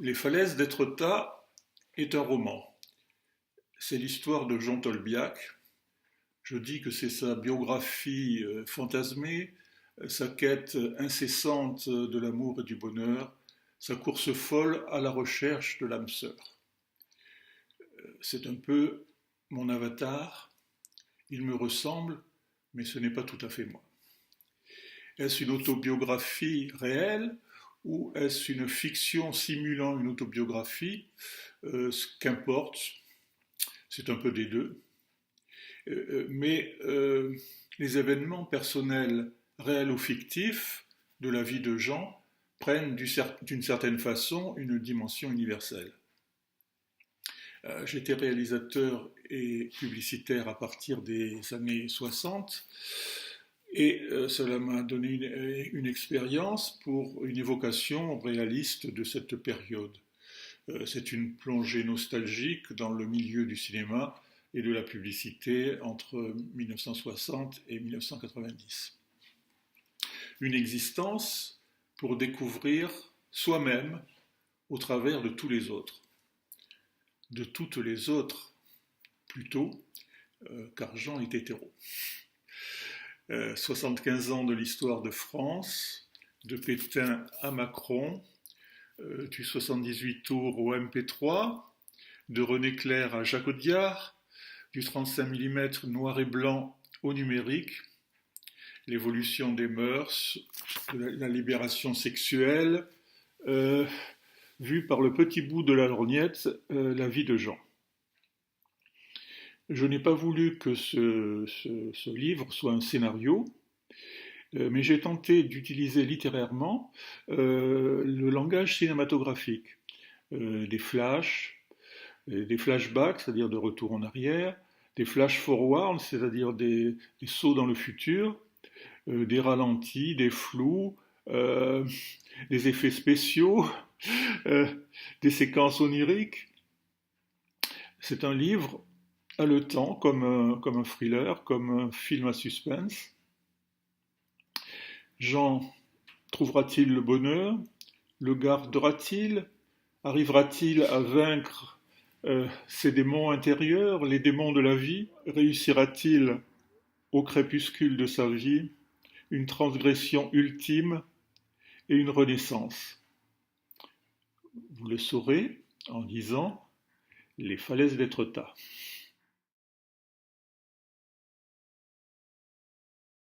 Les falaises d'Étretat est un roman. C'est l'histoire de Jean Tolbiac. Je dis que c'est sa biographie fantasmée, sa quête incessante de l'amour et du bonheur, sa course folle à la recherche de l'âme sœur. C'est un peu mon avatar. Il me ressemble, mais ce n'est pas tout à fait moi. Est-ce une autobiographie réelle ou est-ce une fiction simulant une autobiographie? Qu'importe, c'est un peu des deux. Mais les événements personnels, réels ou fictifs, de la vie de Jean prennent d'une certaine façon une dimension universelle. J'étais réalisateur et publicitaire à partir des années 60 et cela m'a donné une expérience pour une évocation réaliste de cette période. C'est une plongée nostalgique dans le milieu du cinéma et de la publicité entre 1960 et 1990. Une existence pour découvrir soi-même au travers de tous les autres. De toutes les autres, plutôt, car Jean est hétéro. 75 ans de l'histoire de France, de Pétain à Macron, du 78 tours au MP3, de René Clair à Jacques Audiard, du 35 mm noir et blanc au numérique, l'évolution des mœurs, la libération sexuelle, vue par le petit bout de la lorgnette, la vie de Jean. Je n'ai pas voulu que ce livre soit un scénario, mais j'ai tenté d'utiliser littérairement le langage cinématographique, des flashs, des flashbacks, c'est-à-dire de retour en arrière, des flash-forward, c'est-à-dire des sauts dans le futur, des ralentis, des flous, des effets spéciaux, des séquences oniriques. C'est un livre haletant, comme un thriller, comme un film à suspense. Jean trouvera-t-il le bonheur? Le gardera-t-il? Arrivera-t-il à vaincre ses démons intérieurs, les démons de la vie? Réussira-t-il, au crépuscule de sa vie, une transgression ultime et une renaissance? Vous le saurez en lisant Les falaises d'Étretat.